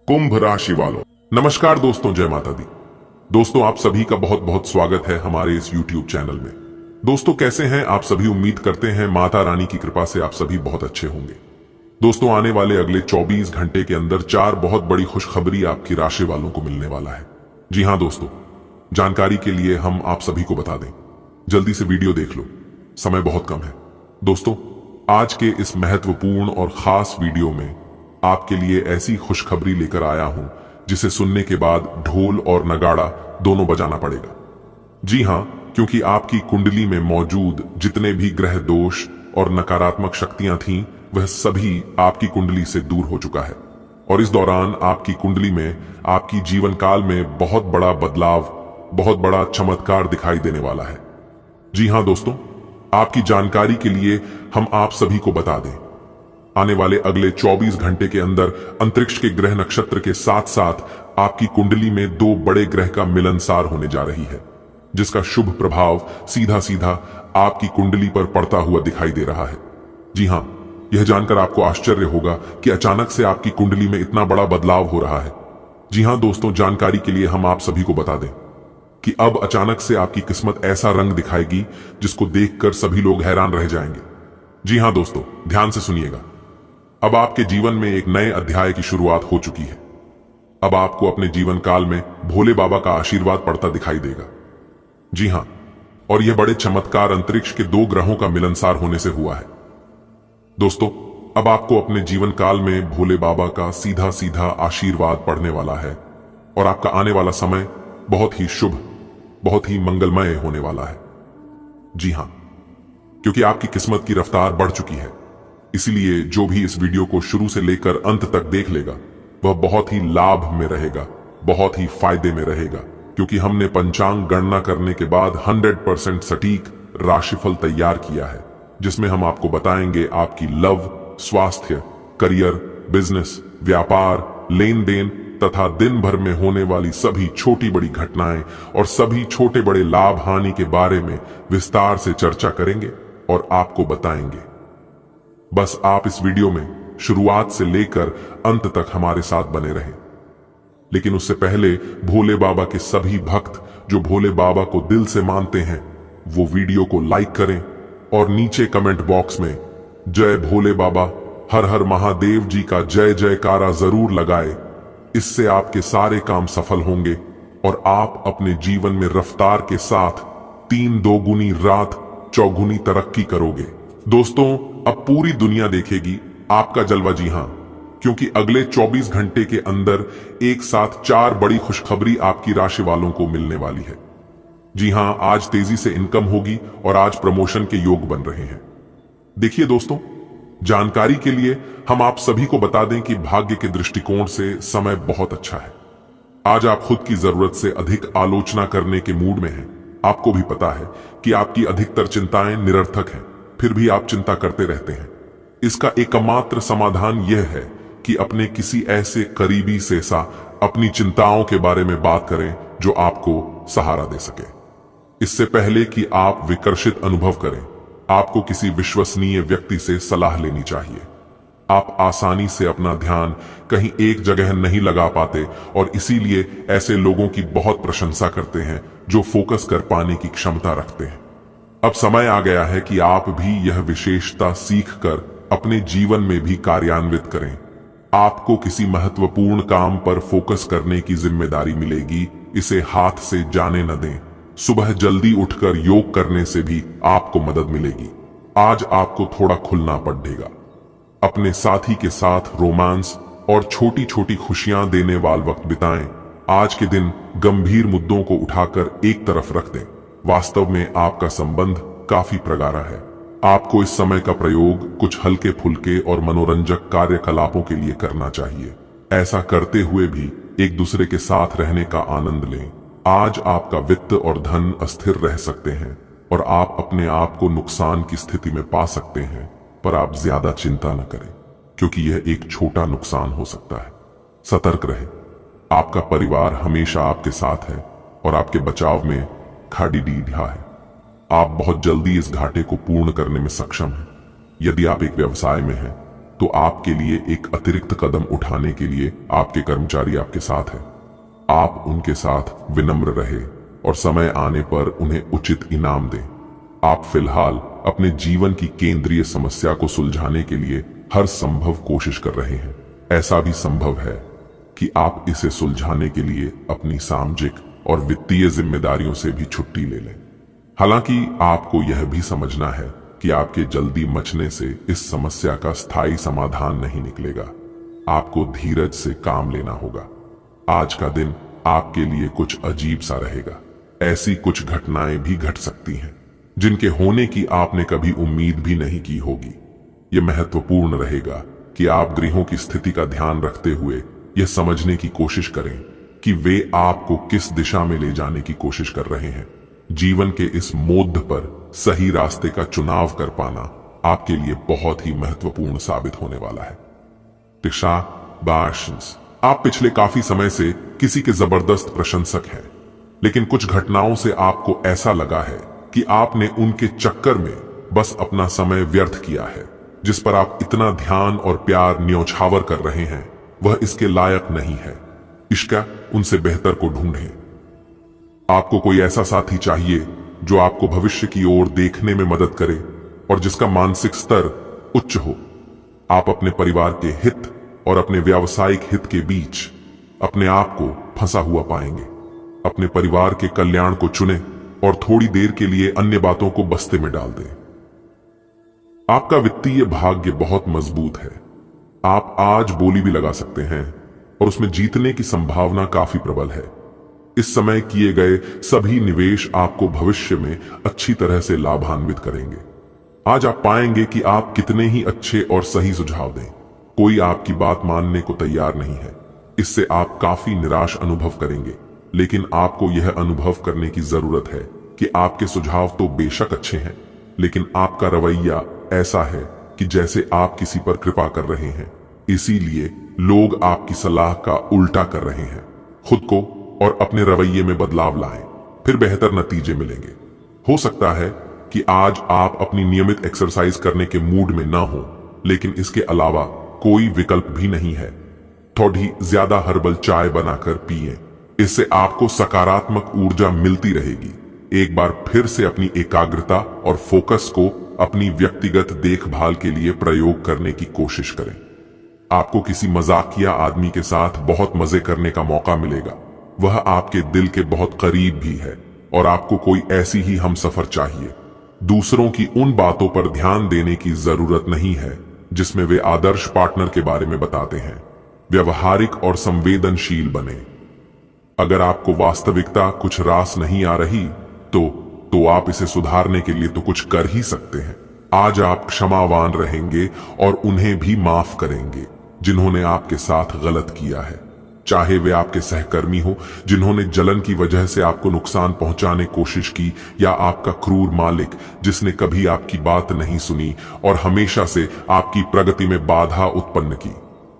कुंभ राशि वालों, नमस्कार दोस्तों, जय माता दी। दोस्तों, आप सभी का बहुत बहुत स्वागत है हमारे इस YouTube चैनल में। दोस्तों, कैसे हैं आप सभी? उम्मीद करते हैं माता रानी की कृपा से आप सभी बहुत अच्छे होंगे। दोस्तों, आने वाले अगले 24 घंटे के अंदर 4 बहुत बड़ी खुशखबरी आपकी राशि वालों को मिलने वाला है। जी हां दोस्तों, जानकारी के लिए हम आप सभी को बता दें, जल्दी से वीडियो देख लो, समय बहुत कम है। दोस्तों, आज के इस महत्वपूर्ण और खास वीडियो में आपके लिए ऐसी खुशखबरी लेकर आया हूं जिसे सुनने के बाद ढोल और नगाड़ा दोनों बजाना पड़ेगा। जी हां, क्योंकि आपकी कुंडली में मौजूद जितने भी ग्रह दोष और नकारात्मक शक्तियां थीं, वह सभी आपकी कुंडली से दूर हो चुका है। और इस दौरान आपकी कुंडली में आपकी जीवन काल में बहुत बड़ा बदलाव, बहुत बड़ा चमत्कार दिखाई देने वाला है। जी हां दोस्तों, आपकी जानकारी के लिए हम आप सभी को बता दें, आने वाले अगले 24 घंटे के अंदर अंतरिक्ष के ग्रह नक्षत्र के साथ साथ आपकी कुंडली में 2 बड़े ग्रह का मिलनसार होने जा रही है, जिसका शुभ प्रभाव सीधा सीधा आपकी कुंडली पर पड़ता हुआ दिखाई दे रहा है। जी हां, यह जानकर आपको आश्चर्य होगा कि अचानक से आपकी कुंडली में इतना बड़ा बदलाव हो रहा है। जी हां दोस्तों, जानकारी के लिए हम आप सभी को बता दें कि अब अचानक से आपकी किस्मत ऐसा रंग दिखाएगी जिसको देखकर सभी लोग हैरान रह जाएंगे। जी हां दोस्तों, ध्यान से सुनिएगा। अब आपके जीवन में एक नए अध्याय की शुरुआत हो चुकी है। अब आपको अपने जीवन काल में भोले बाबा का आशीर्वाद पड़ता दिखाई देगा। जी हां, और यह बड़े चमत्कार अंतरिक्ष के 2 ग्रहों का मिलनसार होने से हुआ है। दोस्तों, अब आपको अपने जीवन काल में भोले बाबा का सीधा सीधा आशीर्वाद पड़ने वाला है और आपका आने वाला समय बहुत ही शुभ, बहुत ही मंगलमय होने वाला है। जी हां, क्योंकि आपकी किस्मत की रफ्तार बढ़ चुकी है, इसलिए जो भी इस वीडियो को शुरू से लेकर अंत तक देख लेगा वह बहुत ही लाभ में रहेगा, बहुत ही फायदे में रहेगा, क्योंकि हमने पंचांग गणना करने के बाद 100% सटीक राशिफल तैयार किया है, जिसमें हम आपको बताएंगे आपकी लव, स्वास्थ्य, करियर, बिजनेस, व्यापार, लेन देन तथा दिन भर में होने वाली सभी छोटी बड़ी घटनाएं और सभी छोटे बड़े लाभ हानि के बारे में विस्तार से चर्चा करेंगे और आपको बताएंगे। बस आप इस वीडियो में शुरुआत से लेकर अंत तक हमारे साथ बने रहें। लेकिन उससे पहले भोले बाबा के सभी भक्त जो भोले बाबा को दिल से मानते हैं, वो वीडियो को लाइक करें और नीचे कमेंट बॉक्स में जय भोले बाबा, हर हर महादेव जी का जय जयकारा जरूर लगाए। इससे आपके सारे काम सफल होंगे और आप अपने जीवन में रफ्तार के साथ 3 दोगुनी रात चौगुनी तरक्की करोगे। दोस्तों, अब पूरी दुनिया देखेगी आपका जलवा। जी हां, क्योंकि अगले 24 घंटे के अंदर एक साथ 4 बड़ी खुशखबरी आपकी राशि वालों को मिलने वाली है। जी हां, आज तेजी से इनकम होगी और आज प्रमोशन के योग बन रहे हैं। देखिए दोस्तों, जानकारी के लिए हम आप सभी को बता दें कि भाग्य के दृष्टिकोण से समय बहुत अच्छा है। आज आप खुद की जरूरत से अधिक आलोचना करने के मूड में हैं। आपको भी पता है कि आपकी अधिकतर चिंताएं निरर्थक हैं, फिर भी आप चिंता करते रहते हैं। इसका एकमात्र समाधान यह है कि अपने किसी ऐसे करीबी से अपनी चिंताओं के बारे में बात करें जो आपको सहारा दे सके। इससे पहले कि आप विकर्षित अनुभव करें, आपको किसी विश्वसनीय व्यक्ति से सलाह लेनी चाहिए। आप आसानी से अपना ध्यान कहीं एक जगह नहीं लगा पाते और इसीलिए ऐसे लोगों की बहुत प्रशंसा करते हैं जो फोकस कर पाने की क्षमता रखते हैं। अब समय आ गया है कि आप भी यह विशेषता सीखकर अपने जीवन में भी कार्यान्वित करें। आपको किसी महत्वपूर्ण काम पर फोकस करने की जिम्मेदारी मिलेगी, इसे हाथ से जाने न दें। सुबह जल्दी उठकर योग करने से भी आपको मदद मिलेगी। आज आपको थोड़ा खुलना पड़ेगा। अपने साथी के साथ रोमांस और छोटी छोटी खुशियां देने वाला वक्त बिताएं। आज के दिन गंभीर मुद्दों को उठाकर एक तरफ रख दें। वास्तव में आपका संबंध काफी प्रगाढ़ा है। आपको इस समय का प्रयोग कुछ हल्के फुल्के और मनोरंजक कार्यकलापों के लिए करना चाहिए। ऐसा करते हुए भी एक दूसरे के साथ रहने का आनंद लें। आज आपका वित्त और धन अस्थिर रह सकते हैं और आप अपने आप को नुकसान की स्थिति में पा सकते हैं, पर आप ज्यादा चिंता न करें, क्योंकि यह एक छोटा नुकसान हो सकता है। सतर्क रहें। आपका परिवार हमेशा आपके साथ है और आपके बचाव में खाड़ी ढीढ़ा है। आप बहुत जल्दी इस घाटे को पूर्ण करने में सक्षम हैं। यदि आप एक व्यवसाय में हैं तो आपके लिए एक अतिरिक्त कदम उठाने के लिए आपके कर्मचारी आपके साथ हैं। आप उनके साथ विनम्र रहे और समय आने पर उन्हें उचित इनाम दें। आप फिलहाल अपने जीवन की केंद्रीय समस्या को सुलझाने के लिए हर संभव कोशिश कर रहे हैं। ऐसा भी संभव है कि आप इसे सुलझाने के लिए अपनी सामाजिक और वित्तीय जिम्मेदारियों से भी छुट्टी ले लें। हालांकि आपको यह भी समझना है कि आपके जल्दी मचने से इस समस्या का स्थायी समाधान नहीं निकलेगा। आपको धीरज से काम लेना होगा। आज का दिन आपके लिए कुछ अजीब सा रहेगा। ऐसी कुछ घटनाएं भी घट सकती हैं जिनके होने की आपने कभी उम्मीद भी नहीं की होगी। यह महत्वपूर्ण रहेगा कि आप गृहों की स्थिति का ध्यान रखते हुए यह समझने की कोशिश करें कि वे आपको किस दिशा में ले जाने की कोशिश कर रहे हैं। जीवन के इस मोड़ पर सही रास्ते का चुनाव कर पाना आपके लिए बहुत ही महत्वपूर्ण साबित होने वाला है। टिशाबाशंस, आप पिछले काफी समय से किसी के जबरदस्त प्रशंसक हैं, लेकिन कुछ घटनाओं से आपको ऐसा लगा है कि आपने उनके चक्कर में बस अपना समय व्यर्थ किया है। जिस पर आप इतना ध्यान और प्यार न्योछावर कर रहे हैं वह इसके लायक नहीं है। इश्का उनसे बेहतर को ढूंढें। आपको कोई ऐसा साथी चाहिए जो आपको भविष्य की ओर देखने में मदद करे और जिसका मानसिक स्तर उच्च हो। आप अपने परिवार के हित और अपने व्यावसायिक हित के बीच अपने आप को फंसा हुआ पाएंगे। अपने परिवार के कल्याण को चुनें और थोड़ी देर के लिए अन्य बातों को बस्ते में डाल दें। आपका वित्तीय भाग्य बहुत मजबूत है। आप आज बोली भी लगा सकते हैं और उसमें जीतने की संभावना काफी प्रबल है। इस समय किए गए सभी निवेश आपको भविष्य में अच्छी तरह से लाभान्वित करेंगे। आज आप पाएंगे कि आप कितने ही अच्छे और सही सुझाव दें, कोई आपकी बात मानने को तैयार नहीं है। इससे आप काफी निराश अनुभव करेंगे, लेकिन आपको यह अनुभव करने की जरूरत है कि आपके सुझाव तो बेशक अच्छे हैं, लेकिन आपका रवैया ऐसा है कि जैसे आप किसी पर कृपा कर रहे हैं। इसीलिए लोग आपकी सलाह का उल्टा कर रहे हैं। खुद को और अपने रवैये में बदलाव लाएं, फिर बेहतर नतीजे मिलेंगे। हो सकता है कि आज आप अपनी नियमित एक्सरसाइज करने के मूड में ना हो, लेकिन इसके अलावा कोई विकल्प भी नहीं है। थोड़ी ज्यादा हर्बल चाय बनाकर पिएं, इससे आपको सकारात्मक ऊर्जा मिलती रहेगी। एक बार फिर से अपनी एकाग्रता और फोकस को अपनी व्यक्तिगत देखभाल के लिए प्रयोग करने की कोशिश करें। आपको किसी मजाकिया आदमी के साथ बहुत मजे करने का मौका मिलेगा। वह आपके दिल के बहुत करीब भी है और आपको कोई ऐसी ही हमसफर चाहिए। दूसरों की उन बातों पर ध्यान देने की जरूरत नहीं है जिसमें वे आदर्श पार्टनर के बारे में बताते हैं। व्यवहारिक और संवेदनशील बने। अगर आपको वास्तविकता कुछ रास नहीं आ रही तो आप इसे सुधारने के लिए तो कुछ कर ही सकते हैं। आज आप क्षमावान रहेंगे और उन्हें भी माफ करेंगे जिन्होंने आपके साथ गलत किया है, चाहे वे आपके सहकर्मी हो जिन्होंने जलन की वजह से आपको नुकसान पहुंचाने की कोशिश की, या आपका क्रूर मालिक जिसने कभी आपकी बात नहीं सुनी और हमेशा से आपकी प्रगति में बाधा उत्पन्न की।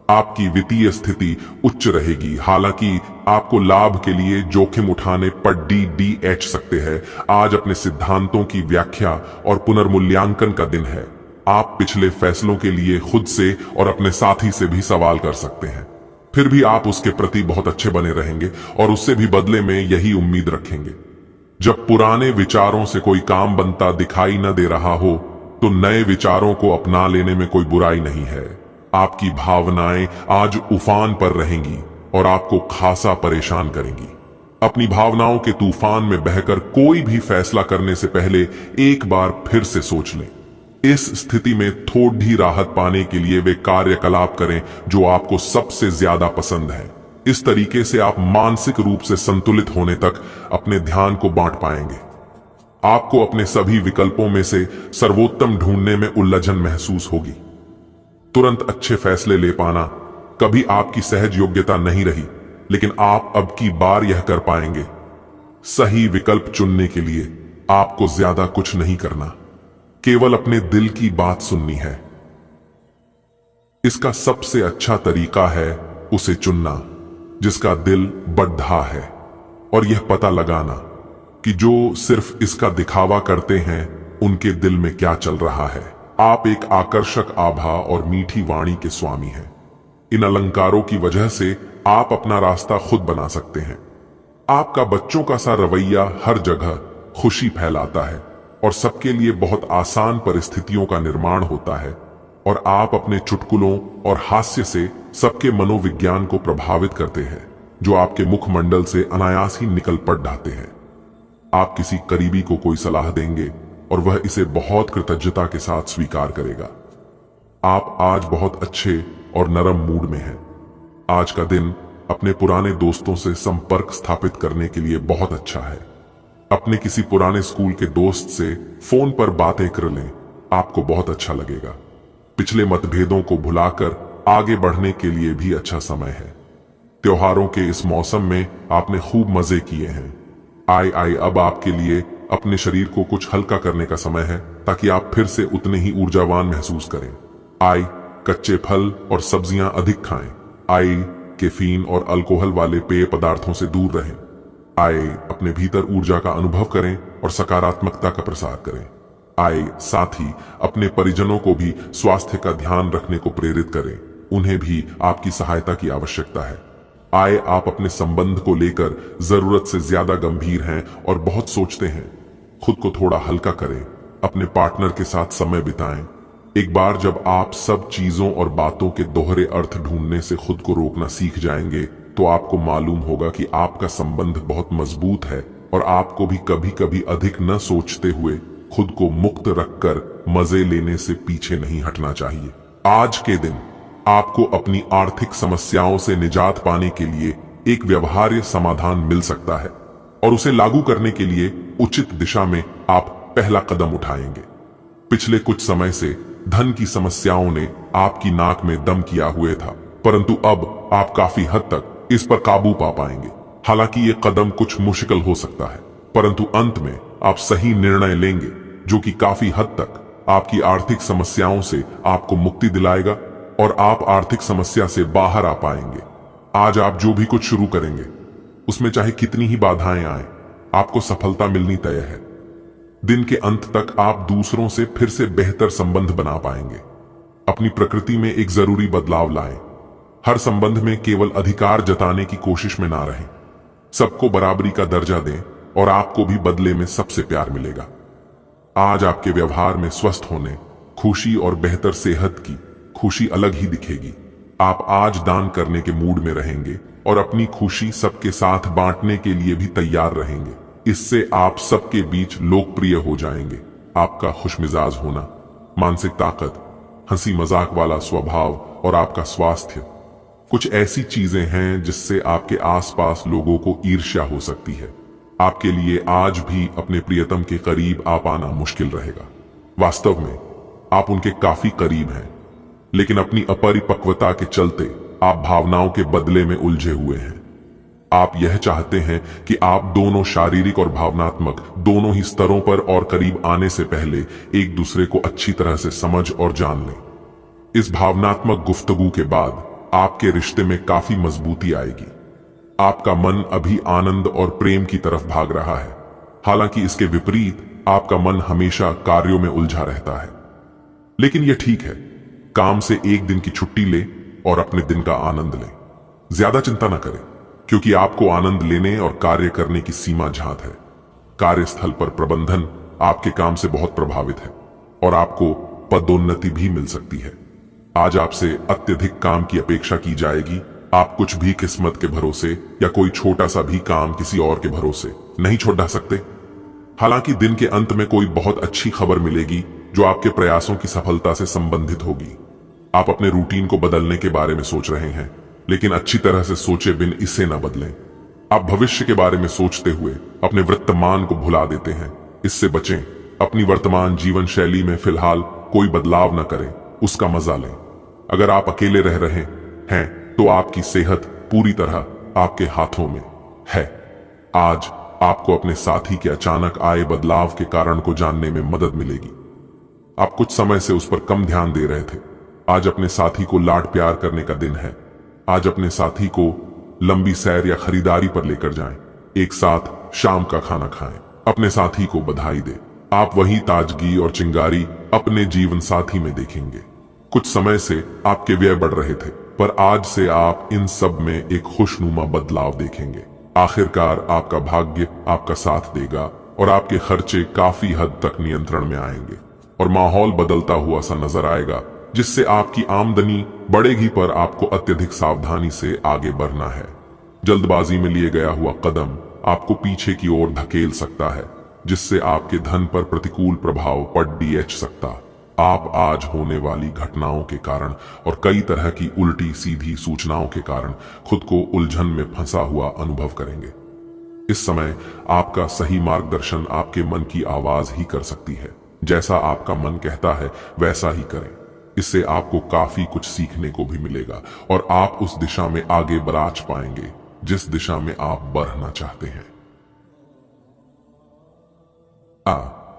आपकी वित्तीय स्थिति उच्च रहेगी, हालांकि आपको लाभ के लिए जोखिम उठाने पर DDH सकते हैं। आज अपने सिद्धांतों की व्याख्या और पुनर्मूल्यांकन का दिन है। आप पिछले फैसलों के लिए खुद से और अपने साथी से भी सवाल कर सकते हैं, फिर भी आप उसके प्रति बहुत अच्छे बने रहेंगे और उससे भी बदले में यही उम्मीद रखेंगे। जब पुराने विचारों से कोई काम बनता दिखाई न दे रहा हो तो नए विचारों को अपना लेने में कोई बुराई नहीं है। आपकी भावनाएं आज उफान पर रहेंगी और आपको खासा परेशान करेंगी। अपनी भावनाओं के तूफान में बहकर कोई भी फैसला करने से पहले एक बार फिर से सोच लें। इस स्थिति में थोड़ी राहत पाने के लिए वे कार्यकलाप करें जो आपको सबसे ज्यादा पसंद है। इस तरीके से आप मानसिक रूप से संतुलित होने तक अपने ध्यान को बांट पाएंगे। आपको अपने सभी विकल्पों में से सर्वोत्तम ढूंढने में उलझन महसूस होगी। तुरंत अच्छे फैसले ले पाना कभी आपकी सहज योग्यता नहीं रही, लेकिन आप अब की बार यह कर पाएंगे। सही विकल्प चुनने के लिए आपको ज्यादा कुछ नहीं करना, केवल अपने दिल की बात सुननी है। इसका सबसे अच्छा तरीका है उसे चुनना जिसका दिल बढ़ा है, और यह पता लगाना कि जो सिर्फ इसका दिखावा करते हैं उनके दिल में क्या चल रहा है। आप एक आकर्षक आभा और मीठी वाणी के स्वामी हैं। इन अलंकारों की वजह से आप अपना रास्ता खुद बना सकते हैं। आपका बच्चों का सा रवैया हर जगह खुशी फैलाता है और सबके लिए बहुत आसान परिस्थितियों का निर्माण होता है, और आप अपने चुटकुलों और हास्य से सबके मनोविज्ञान को प्रभावित करते हैं, जो आपके मुखमंडल से अनायास ही निकल पड़ जाते हैं। आप किसी करीबी को कोई सलाह देंगे और वह इसे बहुत कृतज्ञता के साथ स्वीकार करेगा। आप आज बहुत अच्छे और नरम मूड में हैं। आज का दिन अपने पुराने दोस्तों से संपर्क स्थापित करने के लिए बहुत अच्छा है। अपने किसी पुराने स्कूल के दोस्त से फोन पर बातें कर लें, आपको बहुत अच्छा लगेगा। पिछले मतभेदों को भुलाकर आगे बढ़ने के लिए भी अच्छा समय है। त्योहारों के इस मौसम में आपने खूब मजे किए हैं। आई अब आपके लिए अपने शरीर को कुछ हल्का करने का समय है, ताकि आप फिर से उतने ही ऊर्जावान महसूस करें। कच्चे फल और सब्जियां अधिक खाएं। कैफीन और अल्कोहल वाले पेय पदार्थों से दूर रहें। अपने भीतर ऊर्जा का अनुभव करें और सकारात्मकता का प्रसार करें। साथ ही अपने परिजनों को भी स्वास्थ्य का ध्यान रखने को प्रेरित करें। उन्हें भी आपकी सहायता की आवश्यकता है। आप अपने संबंध को लेकर जरूरत से ज्यादा गंभीर हैं और बहुत सोचते हैं। खुद को थोड़ा हल्का करें। अपने पार्टनर के साथ समय बिताएं। एक बार जब आप सब चीजों और बातों के दोहरे अर्थ ढूंढने से खुद को रोकना सीख जाएंगे, तो आपको मालूम होगा कि आपका संबंध बहुत मजबूत है, और आपको भी कभी कभी अधिक न सोचते हुए खुद को मुक्त रखकर मजे लेने से पीछे नहीं हटना चाहिए। आज के दिन आपको अपनी आर्थिक समस्याओं से निजात पाने के लिए एक व्यवहार्य समाधान मिल सकता है, और उसे लागू करने के लिए उचित दिशा में आप पहला कदम उठाएंगे। पिछले कुछ समय से धन की समस्याओं ने आपकी नाक में दम किया हुए था, परंतु अब आप काफी हद तक इस पर काबू पा पाएंगे। हालांकि ये कदम कुछ मुश्किल हो सकता है, परंतु अंत में आप सही निर्णय लेंगे, जो कि काफी हद तक आपकी आर्थिक समस्याओं से आपको मुक्ति दिलाएगा, और आप आर्थिक समस्या से बाहर आ पाएंगे। आज आप जो भी कुछ शुरू करेंगे, उसमें चाहे कितनी ही बाधाएं आए, आपको सफलता मिलनी तय है। दिन के अंत तक आप दूसरों से फिर से बेहतर संबंध बना पाएंगे। अपनी प्रकृति में एक जरूरी बदलाव लाएं। हर संबंध में केवल अधिकार जताने की कोशिश में ना रहें। सबको बराबरी का दर्जा दें, और आपको भी बदले में सबसे प्यार मिलेगा। आज आपके व्यवहार में स्वस्थ होने, खुशी और बेहतर सेहत की खुशी अलग ही दिखेगी। आप आज दान करने के मूड में रहेंगे और अपनी खुशी सबके साथ बांटने के लिए भी तैयार रहेंगे। इससे आप सबके बीच लोकप्रिय हो जाएंगे। आपका खुशमिजाज होना, मानसिक ताकत, हंसी मजाक वाला स्वभाव और आपका स्वास्थ्य कुछ ऐसी चीजें हैं जिससे आपके आसपास लोगों को ईर्ष्या हो सकती है। आपके लिए आज भी अपने प्रियतम के करीब आ पाना मुश्किल रहेगा। वास्तव में आप उनके काफी करीब हैं, लेकिन अपनी अपरिपक्वता के चलते आप भावनाओं के बदले में उलझे हुए हैं। आप यह चाहते हैं कि आप दोनों शारीरिक और भावनात्मक दोनों ही स्तरों पर और करीब आने से पहले एक दूसरे को अच्छी तरह से समझ और जान लें। इस भावनात्मक गुफ्तगू के बाद आपके रिश्ते में काफी मजबूती आएगी। आपका मन अभी आनंद और प्रेम की तरफ भाग रहा है, हालांकि इसके विपरीत आपका मन हमेशा कार्यों में उलझा रहता है। लेकिन यह ठीक है। काम से एक दिन की छुट्टी ले और अपने दिन का आनंद लें। ज्यादा चिंता न करें, क्योंकि आपको आनंद लेने और कार्य करने की सीमा झात है। कार्यस्थल पर प्रबंधन आपके काम से बहुत प्रभावित है और आपको पदोन्नति भी मिल सकती है। आज आपसे अत्यधिक काम की अपेक्षा की जाएगी। आप कुछ भी किस्मत के भरोसे या कोई छोटा सा भी काम किसी और के भरोसे नहीं छोड़ सकते। हालांकि दिन के अंत में कोई बहुत अच्छी खबर मिलेगी जो आपके प्रयासों की सफलता से संबंधित होगी। आप अपने रूटीन को बदलने के बारे में सोच रहे हैं, लेकिन अच्छी तरह से सोचे बिन इसे न बदलें। आप भविष्य के बारे में सोचते हुए अपने वर्तमान को भुला देते हैं। इससे बचें। अपनी वर्तमान जीवन शैली में फिलहाल कोई बदलाव न करें, उसका मजा लें। अगर आप अकेले रह रहे हैं तो आपकी सेहत पूरी तरह आपके हाथों में है। आज आपको अपने साथी के अचानक आए बदलाव के कारण को जानने में मदद मिलेगी। आप कुछ समय से उस पर कम ध्यान दे रहे थे। आज अपने साथी को लाड प्यार करने का दिन है। आज अपने साथी को लंबी सैर या खरीदारी पर लेकर जाएं। एक साथ शाम का खाना खाएं। अपने साथी को बधाई दें। आप वही ताजगी और चिंगारी अपने जीवन साथी में देखेंगे। कुछ समय से आपके व्यय बढ़ रहे थे, पर आज से आप इन सब में एक खुशनुमा बदलाव देखेंगे। आखिरकार आपका भाग्य आपका साथ देगा और आपके खर्चे काफी हद तक नियंत्रण में आएंगे और माहौल बदलता हुआ सा नजर आएगा, जिससे आपकी आमदनी बढ़ेगी, पर आपको अत्यधिक सावधानी से आगे बढ़ना है। जल्दबाजी में लिए गया हुआ कदम आपको पीछे की ओर धकेल सकता है, जिससे आपके धन पर प्रतिकूल प्रभाव पड़ सकता। आप आज होने वाली घटनाओं के कारण और कई तरह की उल्टी सीधी सूचनाओं के कारण खुद को उलझन में फंसा हुआ अनुभव करेंगे। इस समय आपका सही मार्गदर्शन आपके मन की आवाज ही कर सकती है। जैसा आपका मन कहता है वैसा ही करें। इससे आपको काफी कुछ सीखने को भी मिलेगा और आप उस दिशा में आगे बढ़ पाएंगे जिस दिशा में आप बढ़ना चाहते हैं।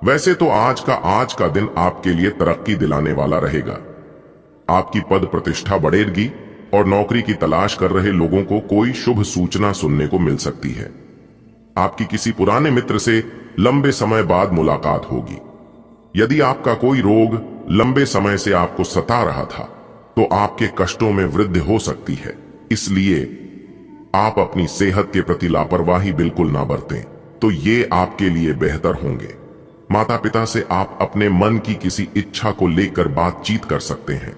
वैसे तो आज का दिन आपके लिए तरक्की दिलाने वाला रहेगा। आपकी पद प्रतिष्ठा बढ़ेगी और नौकरी की तलाश कर रहे लोगों को कोई शुभ सूचना सुनने को मिल सकती है। आपकी किसी पुराने मित्र से लंबे समय बाद मुलाकात होगी। यदि आपका कोई रोग लंबे समय से आपको सता रहा था तो आपके कष्टों में वृद्धि हो सकती है, इसलिए आप अपनी सेहत के प्रति लापरवाही बिल्कुल ना बरतें, तो ये आपके लिए बेहतर होंगे। माता पिता से आप अपने मन की किसी इच्छा को लेकर बातचीत कर सकते हैं।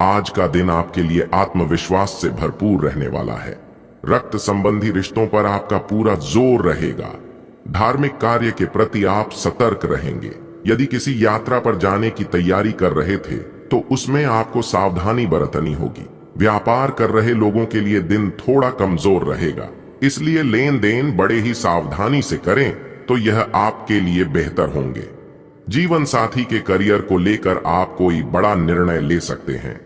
आज का दिन आपके लिए आत्मविश्वास से भरपूर रहने वाला है। रक्त संबंधी रिश्तों पर आपका पूरा जोर रहेगा। धार्मिक कार्य के प्रति आप सतर्क रहेंगे। यदि किसी यात्रा पर जाने की तैयारी कर रहे थे तो उसमें आपको सावधानी बरतनी होगी। व्यापार कर रहे लोगों के लिए दिन थोड़ा कमजोर रहेगा, इसलिए लेन देन बड़े ही सावधानी से करें तो यह आपके लिए बेहतर होंगे। जीवन साथी के करियर को लेकर आप कोई बड़ा निर्णय ले सकते हैं।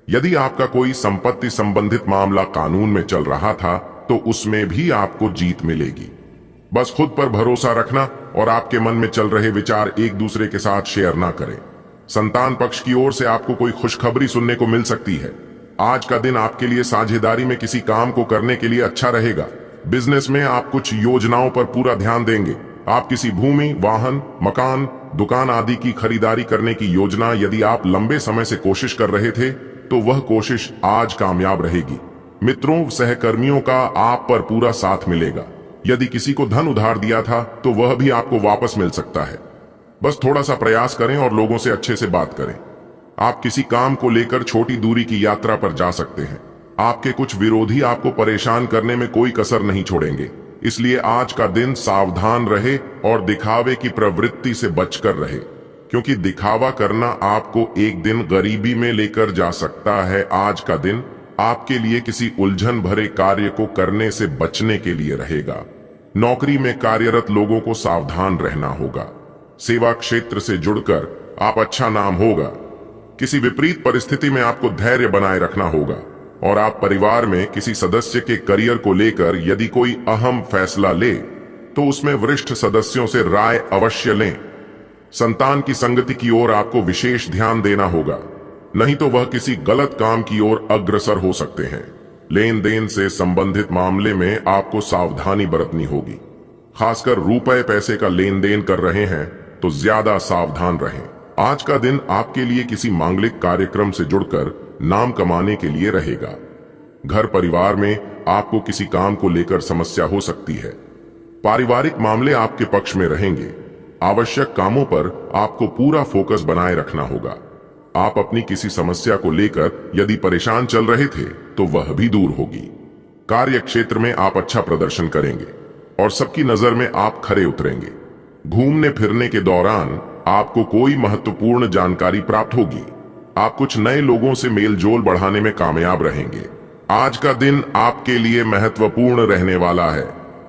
यदि आपका कोई संपत्ति संबंधित मामला कानून में चल रहा था तो उसमें भी आपको जीत मिलेगी। बस खुद पर भरोसा रखना और आपके मन में चल रहे विचार एक दूसरे के साथ शेयर ना करें। संतान पक्ष की ओर से आपको कोई खुशखबरी सुनने को मिल सकती है। आज का दिन आपके लिए साझेदारी में किसी काम को करने के लिए अच्छा रहेगा। बिजनेस में आप कुछ योजनाओं पर पूरा ध्यान देंगे। आप किसी भूमि, वाहन, मकान, दुकान आदि की खरीदारी करने की योजना यदि आप लंबे समय से कोशिश कर रहे थे तो वह कोशिश आज कामयाब रहेगी। मित्रों, सहकर्मियों का आप पर पूरा साथ मिलेगा। यदि किसी को धन उधार दिया था तो वह भी आपको वापस मिल सकता है। बस थोड़ा सा प्रयास करें और लोगों से अच्छे से बात करें। आप किसी काम को लेकर छोटी दूरी की यात्रा पर जा सकते हैं। आपके कुछ विरोधी आपको परेशान करने में कोई कसर नहीं छोड़ेंगे, इसलिए आज का दिन सावधान रहे और दिखावे की प्रवृत्ति से बचकर रहे, क्योंकि दिखावा करना आपको एक दिन गरीबी में लेकर जा सकता है। आज का दिन आपके लिए किसी उलझन भरे कार्य को करने से बचने के लिए रहेगा। नौकरी में कार्यरत लोगों को सावधान रहना होगा। सेवा क्षेत्र से जुड़कर आप अच्छा नाम होगा। किसी विपरीत परिस्थिति में आपको धैर्य बनाए रखना होगा और आप परिवार में किसी सदस्य के करियर को लेकर यदि कोई अहम फैसला ले तो उसमें वरिष्ठ सदस्यों से राय अवश्य लें। संतान की संगति की ओर आपको विशेष ध्यान देना होगा, नहीं तो वह किसी गलत काम की ओर अग्रसर हो सकते हैं। लेन देन से संबंधित मामले में आपको सावधानी बरतनी होगी। खासकर रुपए पैसे का लेन देन कर रहे हैं तो ज्यादा सावधान रहें। आज का दिन आपके लिए किसी मांगलिक कार्यक्रम से जुड़कर नाम कमाने के लिए रहेगा। घर परिवार में आपको किसी काम को लेकर समस्या हो सकती है। पारिवारिक मामले आपके पक्ष में रहेंगे। आवश्यक कामों पर आपको पूरा फोकस बनाए रखना होगा। आप अपनी किसी समस्या को लेकर यदि परेशान चल रहे थे तो वह भी दूर होगी। कार्य क्षेत्र में आप अच्छा प्रदर्शन करेंगे और सबकी नजर में आप खरे उतरेंगे। घूमने फिरने के दौरान आपको कोई महत्वपूर्ण जानकारी प्राप्त होगी। आप कुछ नए लोगों से मेलजोल बढ़ाने में कामयाब रहेंगे। आज का दिन आपके लिए महत्वपूर्ण रहने वाला है।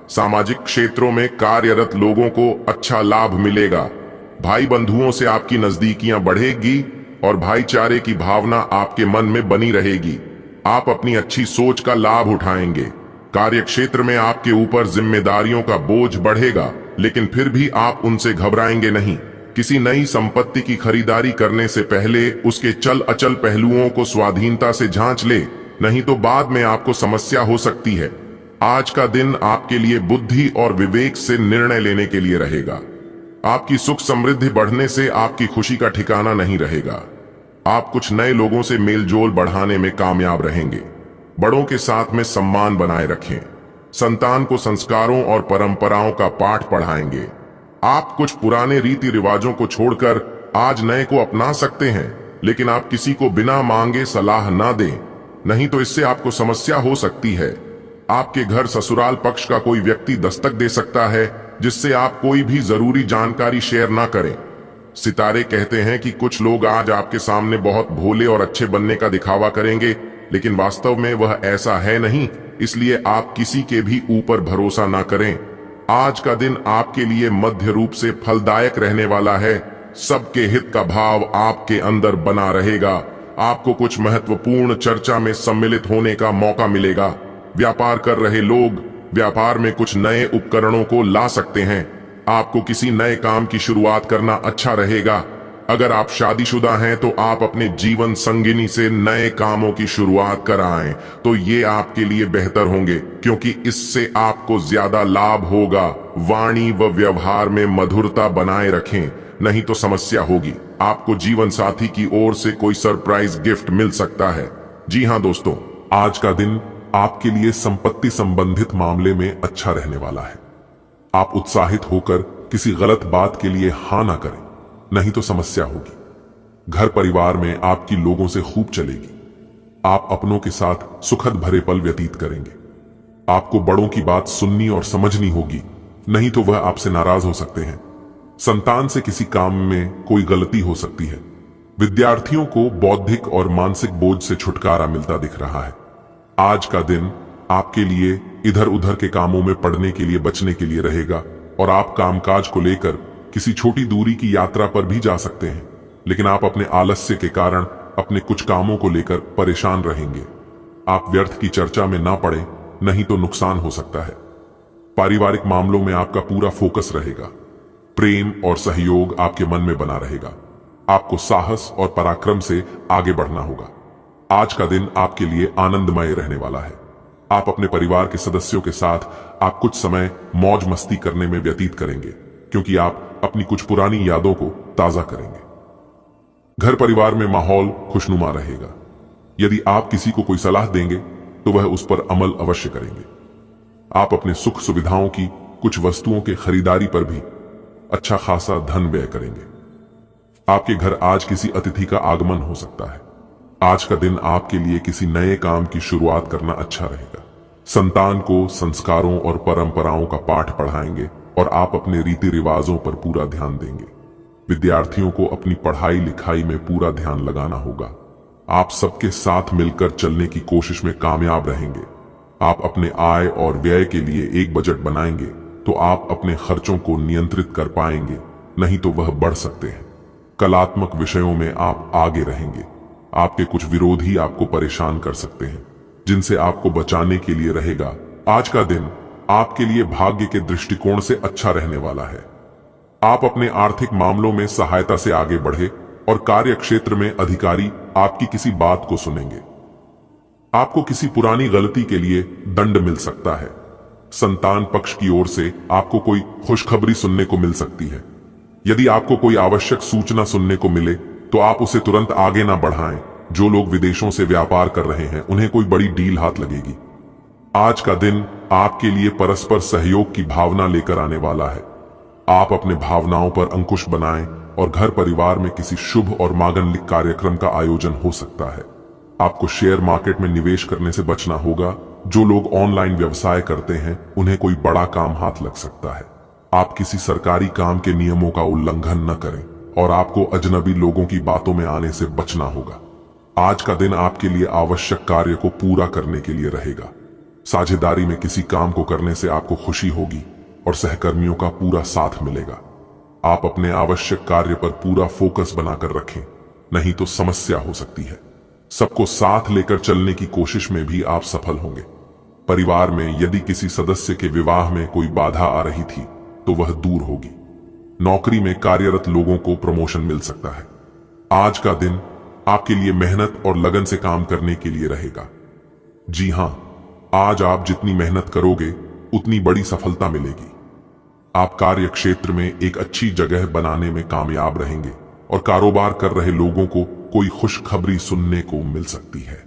सामाजिक क्षेत्रों में कार्यरत लोगों को अच्छा लाभ मिलेगा। भाई बंधुओं से आपकी नजदीकियां बढ़ेगी और भाईचारे की भावना आपके मन में बनी रहेगी। आप अपनी अच्छी सोच का लाभ उठाएंगे। कार्य क्षेत्र में आपके ऊपर जिम्मेदारियों का बोझ बढ़ेगा, लेकिन फिर भी आप उनसे घबराएंगे नहीं। किसी नई संपत्ति की खरीदारी करने से पहले उसके चल अचल पहलुओं को स्वाधीनता से जांच ले, नहीं तो बाद में आपको समस्या हो सकती है। आज का दिन आपके लिए बुद्धि और विवेक से निर्णय लेने के लिए रहेगा। आपकी सुख समृद्धि बढ़ने से आपकी खुशी का ठिकाना नहीं रहेगा। आप कुछ नए लोगों से मेलजोल बढ़ाने में कामयाब रहेंगे। बड़ों के साथ में सम्मान बनाए रखें। संतान को संस्कारों और परंपराओं का पाठ पढ़ाएंगे। आप कुछ पुराने रीति रिवाजों को छोड़कर आज नए को अपना सकते हैं, लेकिन आप किसी को बिना मांगे सलाह ना दें, नहीं तो इससे आपको समस्या हो सकती है। आपके घर ससुराल पक्ष का कोई व्यक्ति दस्तक दे सकता है, जिससे आप कोई भी जरूरी जानकारी शेयर ना करें। सितारे कहते हैं कि कुछ लोग आज आपके सामने बहुत भोले और अच्छे बनने का दिखावा करेंगे, लेकिन वास्तव में वह ऐसा है नहीं। इसलिए आप किसी के भी ऊपर भरोसा ना करें। आज का दिन आपके लिए मध्य रूप से फलदायक रहने वाला है। सबके हित का भाव आपके अंदर बना रहेगा। आपको कुछ महत्वपूर्ण चर्चा में सम्मिलित होने का मौका मिलेगा। व्यापार कर रहे लोग व्यापार में कुछ नए उपकरणों को ला सकते हैं। आपको किसी नए काम की शुरुआत करना अच्छा रहेगा। अगर आप शादीशुदा हैं तो आप अपने जीवन संगिनी से नए कामों की शुरुआत कराएं तो ये आपके लिए बेहतर होंगे, क्योंकि इससे आपको ज्यादा लाभ होगा। वाणी व व्यवहार में मधुरता बनाए रखें, नहीं तो समस्या होगी। आपको जीवन साथी की ओर से कोई सरप्राइज गिफ्ट मिल सकता है। जी हाँ दोस्तों, आज का दिन आपके लिए संपत्ति संबंधित मामले में अच्छा रहने वाला है। आप उत्साहित होकर किसी गलत बात के लिए हाँ ना करें, नहीं तो समस्या होगी। घर परिवार में आपकी लोगों से खूब चलेगी। आप अपनों के साथ सुखद भरे पल व्यतीत करेंगे। आपको बड़ों की बात सुननी और समझनी होगी, नहीं तो वह आपसे नाराज हो सकते हैं। संतान से किसी काम में कोई गलती हो सकती है। विद्यार्थियों को बौद्धिक और मानसिक बोझ से छुटकारा मिलता दिख रहा है। आज का दिन आपके लिए इधर उधर के कामों में पड़ने के लिए बचने के लिए रहेगा और आप कामकाज को लेकर किसी छोटी दूरी की यात्रा पर भी जा सकते हैं, लेकिन आप अपने आलस्य के कारण अपने कुछ कामों को लेकर परेशान रहेंगे। आप व्यर्थ की चर्चा में ना पड़े, नहीं तो नुकसान हो सकता है। पारिवारिक मामलों में आपका पूरा फोकस रहेगा। प्रेम और सहयोग आपके मन में बना रहेगा। आपको साहस और पराक्रम से आगे बढ़ना होगा। आज का दिन आपके लिए आनंदमय रहने वाला है। आप अपने परिवार के सदस्यों के साथ आप कुछ समय मौज मस्ती करने में व्यतीत करेंगे, क्योंकि आप अपनी कुछ पुरानी यादों को ताजा करेंगे। घर परिवार में माहौल खुशनुमा रहेगा। यदि आप किसी को कोई सलाह देंगे तो वह उस पर अमल अवश्य करेंगे। आप अपने सुख सुविधाओं की कुछ वस्तुओं के खरीदारी पर भी अच्छा खासा धन व्यय करेंगे। आपके घर आज किसी अतिथि का आगमन हो सकता है। आज का दिन आपके लिए किसी नए काम की शुरुआत करना अच्छा रहेगा। संतान को संस्कारों और परंपराओं का पाठ पढ़ाएंगे और आप अपने रीति रिवाजों पर पूरा ध्यान देंगे। विद्यार्थियों को अपनी पढ़ाई लिखाई में पूरा ध्यान लगाना होगा। आप सबके साथ मिलकर चलने की कोशिश में कामयाब रहेंगे। आप अपने आय और व्यय के लिए एक बजट बनाएंगे तो आप अपने खर्चों को नियंत्रित कर पाएंगे, नहीं तो वह बढ़ सकते हैं। कलात्मक विषयों में आप आगे रहेंगे। आपके कुछ विरोधी आपको परेशान कर सकते हैं, जिनसे आपको बचाने के लिए रहेगा। आज का दिन आपके लिए भाग्य के दृष्टिकोण से अच्छा रहने वाला है। आप अपने आर्थिक मामलों में सहायता से आगे बढ़े और कार्य क्षेत्र में अधिकारी आपकी किसी बात को सुनेंगे। आपको किसी पुरानी गलती के लिए दंड मिल सकता है। संतान पक्ष की ओर से आपको कोई खुशखबरी सुनने को मिल सकती है। यदि आपको कोई आवश्यक सूचना सुनने को मिले तो आप उसे तुरंत आगे ना बढ़ाएं। जो लोग विदेशों से व्यापार कर रहे हैं उन्हें कोई बड़ी डील हाथ लगेगी। आज का दिन आपके लिए परस्पर सहयोग की भावना लेकर आने वाला है। आप अपने भावनाओं पर अंकुश बनाएं और घर परिवार में किसी शुभ और मांगलिक कार्यक्रम का आयोजन हो सकता है। आपको शेयर मार्केट में निवेश करने से बचना होगा। जो लोग ऑनलाइन व्यवसाय करते हैं उन्हें कोई बड़ा काम हाथ लग सकता है। आप किसी सरकारी काम के नियमों का उल्लंघन न करें और आपको अजनबी लोगों की बातों में आने से बचना होगा। आज का दिन आपके लिए आवश्यक कार्य को पूरा करने के लिए रहेगा। साझेदारी में किसी काम को करने से आपको खुशी होगी और सहकर्मियों का पूरा साथ मिलेगा। आप अपने आवश्यक कार्य पर पूरा फोकस बनाकर रखें, नहीं तो समस्या हो सकती है। सबको साथ लेकर चलने की कोशिश में भी आप सफल होंगे। परिवार में यदि किसी सदस्य के विवाह में कोई बाधा आ रही थी तो वह दूर होगी। नौकरी में कार्यरत लोगों को प्रमोशन मिल सकता है। आज का दिन आपके लिए मेहनत और लगन से काम करने के लिए रहेगा। जी हां, आज आप जितनी मेहनत करोगे उतनी बड़ी सफलता मिलेगी। आप कार्य क्षेत्र में एक अच्छी जगह बनाने में कामयाब रहेंगे और कारोबार कर रहे लोगों को कोई खुशखबरी सुनने को मिल सकती है।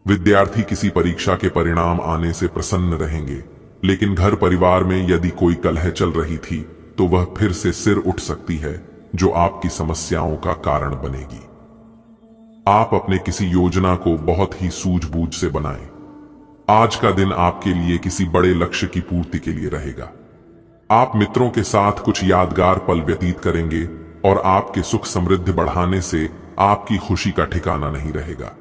विद्यार्थी किसी परीक्षा के परिणाम आने से प्रसन्न रहेंगे, लेकिन घर परिवार में यदि कोई कलह चल रही थी तो वह फिर से सिर उठ सकती है, जो आपकी समस्याओं का कारण बनेगी। आप अपने किसी योजना को बहुत ही सूझबूझ से बनाएं। आज का दिन आपके लिए किसी बड़े लक्ष्य की पूर्ति के लिए रहेगा। आप मित्रों के साथ कुछ यादगार पल व्यतीत करेंगे और आपके सुख समृद्धि बढ़ाने से आपकी खुशी का ठिकाना नहीं रहेगा।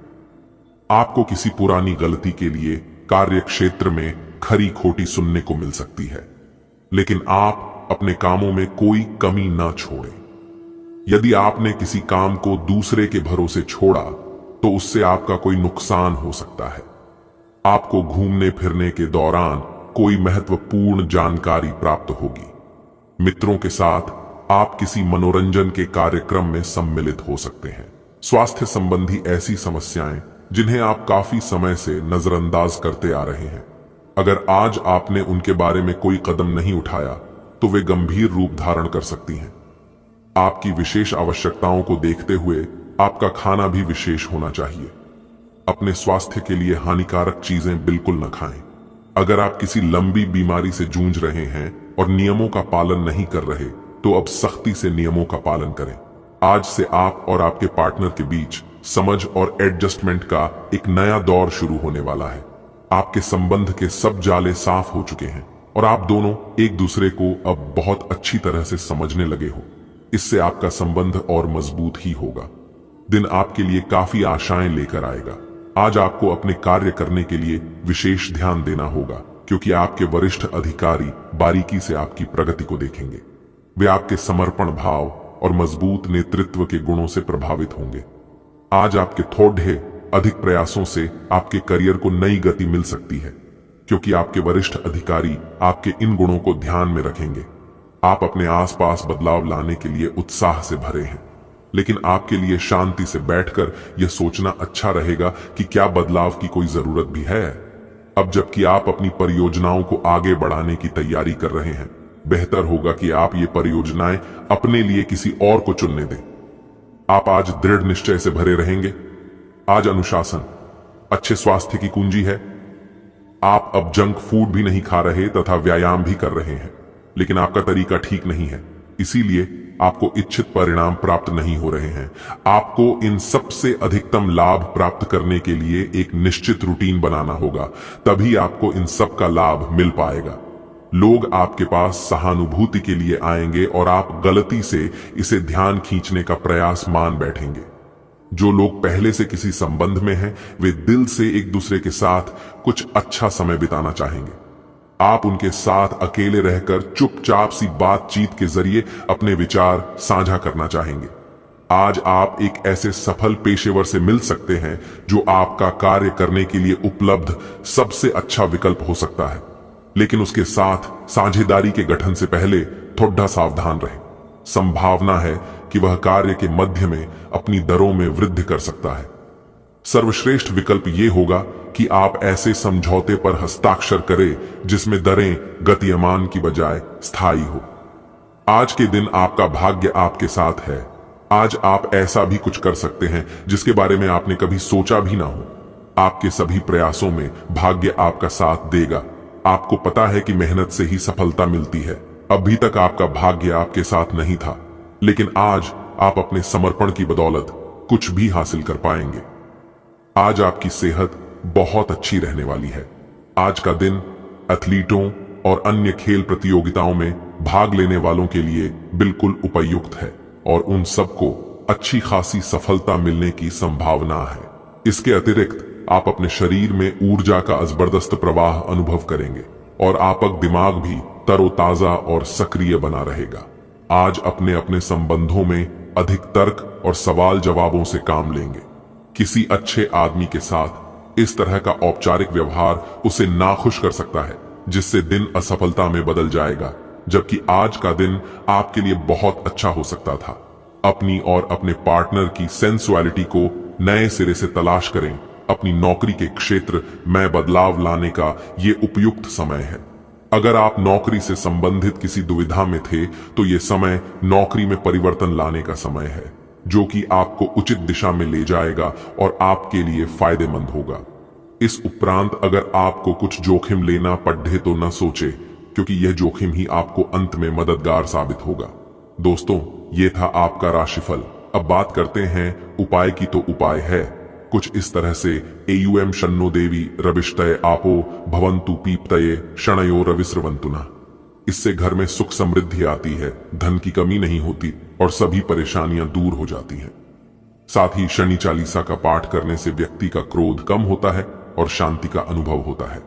आपको किसी पुरानी गलती के लिए कार्य क्षेत्र में खरी खोटी सुनने को मिल सकती है, लेकिन आप अपने कामों में कोई कमी ना छोड़ें। यदि आपने किसी काम को दूसरे के भरोसे छोड़ा तो उससे आपका कोई नुकसान हो सकता है। आपको घूमने फिरने के दौरान कोई महत्वपूर्ण जानकारी प्राप्त होगी। मित्रों के साथ आप किसी मनोरंजन के कार्यक्रम में सम्मिलित हो सकते हैं। स्वास्थ्य संबंधी ऐसी समस्याएं जिन्हें आप काफी समय से नजरअंदाज करते आ रहे हैं, अगर आज आपने उनके बारे में कोई कदम नहीं उठाया तो वे गंभीर रूप धारण कर सकती हैं। आपकी विशेष आवश्यकताओं को देखते हुए आपका खाना भी विशेष होना चाहिए। अपने स्वास्थ्य के लिए हानिकारक चीजें बिल्कुल न खाएं। अगर आप किसी लंबी बीमारी से जूझ रहे हैं और नियमों का पालन नहीं कर रहे तो अब सख्ती से नियमों का पालन करें। आज से आप और आपके पार्टनर के बीच समझ और एडजस्टमेंट का एक नया दौर शुरू होने वाला है। आपके संबंध के सब जाले साफ हो चुके हैं और आप दोनों एक दूसरे को अब बहुत अच्छी तरह से समझने लगे हो। इससे आपका संबंध और मजबूत ही होगा। दिन आपके लिए काफी आशाएं लेकर आएगा। आज आपको अपने कार्य करने के लिए विशेष ध्यान देना होगा, क्योंकि आपके वरिष्ठ अधिकारी बारीकी से आपकी प्रगति को देखेंगे। वे आपके समर्पण भाव और मजबूत नेतृत्व के गुणों से प्रभावित होंगे। आज आपके थोड़े अधिक प्रयासों से आपके करियर को नई गति मिल सकती है, क्योंकि आपके वरिष्ठ अधिकारी आपके इन गुणों को ध्यान में रखेंगे। आप अपने आसपास बदलाव लाने के लिए उत्साह से भरे हैं, लेकिन आपके लिए शांति से बैठकर यह सोचना अच्छा रहेगा कि क्या बदलाव की कोई जरूरत भी है। अब जबकि आप अपनी परियोजनाओं को आगे बढ़ाने की तैयारी कर रहे हैं, बेहतर होगा कि आप ये परियोजनाएं अपने लिए किसी और को चुनने दें। आप आज दृढ़ निश्चय से भरे रहेंगे। आज अनुशासन अच्छे स्वास्थ्य की कुंजी है। आप अब जंक फूड भी नहीं खा रहे तथा व्यायाम भी कर रहे हैं, लेकिन आपका तरीका ठीक नहीं है, इसीलिए आपको इच्छित परिणाम प्राप्त नहीं हो रहे हैं। आपको इन सबसे अधिकतम लाभ प्राप्त करने के लिए एक निश्चित रूटीन बनाना होगा, तभी आपको इन सब का लाभ मिल पाएगा। लोग आपके पास सहानुभूति के लिए आएंगे और आप गलती से इसे ध्यान खींचने का प्रयास मान बैठेंगे। जो लोग पहले से किसी संबंध में हैं, वे दिल से एक दूसरे के साथ कुछ अच्छा समय बिताना चाहेंगे। आप उनके साथ अकेले रहकर चुपचाप सी बातचीत के जरिए अपने विचार साझा करना चाहेंगे। आज आप एक ऐसे सफल पेशेवर से मिल सकते हैं जो आपका कार्य करने के लिए उपलब्ध सबसे अच्छा विकल्प हो सकता है, लेकिन उसके साथ साझेदारी के गठन से पहले थोड़ा सावधान रहें। संभावना है कि वह कार्य के मध्य में अपनी दरों में वृद्धि कर सकता है। सर्वश्रेष्ठ विकल्प ये होगा कि आप ऐसे समझौते पर हस्ताक्षर करें जिसमें दरें गतिमान की बजाय स्थायी हो। आज के दिन आपका भाग्य आपके साथ है। आज आप ऐसा भी कुछ कर सकते हैं जिसके बारे में आपने कभी सोचा भी ना हो। आपके सभी प्रयासों में भाग्य आपका साथ देगा। आपको पता है कि मेहनत से ही सफलता मिलती है। अभी तक आपका भाग्य आपके साथ नहीं था, लेकिन आज आप अपने समर्पण की बदौलत कुछ भी हासिल कर पाएंगे। आज आपकी सेहत बहुत अच्छी रहने वाली है। आज का दिन एथलीटों और अन्य खेल प्रतियोगिताओं में भाग लेने वालों के लिए बिल्कुल उपयुक्त है और उन सबको अच्छी खासी सफलता मिलने की संभावना है। इसके अतिरिक्त आप अपने शरीर में ऊर्जा का जबरदस्त प्रवाह अनुभव करेंगे और आपका दिमाग भी तरोताजा और सक्रिय बना रहेगा। आज अपने अपने संबंधों में अधिक तर्क और सवाल जवाबों से काम लेंगे। किसी अच्छे आदमी के साथ इस तरह का औपचारिक व्यवहार उसे नाखुश कर सकता है, जिससे दिन असफलता में बदल जाएगा, जबकि आज का दिन आपके लिए बहुत अच्छा हो सकता था। अपनी और अपने पार्टनर की सेंसुअलिटी को नए सिरे से तलाश करें। अपनी नौकरी के क्षेत्र में बदलाव लाने का ये उपयुक्त समय है। अगर आप नौकरी से संबंधित किसी दुविधा में थे तो ये समय नौकरी में परिवर्तन लाने का समय है, जो कि आपको उचित दिशा में ले जाएगा और आपके लिए फायदेमंद होगा। इस उपरांत अगर आपको कुछ जोखिम लेना पड़े तो न सोचे, क्योंकि यह जोखिम ही आपको अंत में मददगार साबित होगा। दोस्तों, ये था आपका राशिफल। अब बात करते हैं उपाय की। तो उपाय है कुछ इस तरह से: एयुएम शन्नो देवी रविष्टय आपो भवन्तु पीप्तये शणयो रविस्रवंतुना। इससे घर में सुख समृद्धि आती है, धन की कमी नहीं होती और सभी परेशानियां दूर हो जाती हैं। साथ ही शनि चालीसा का पाठ करने से व्यक्ति का क्रोध कम होता है और शांति का अनुभव होता है।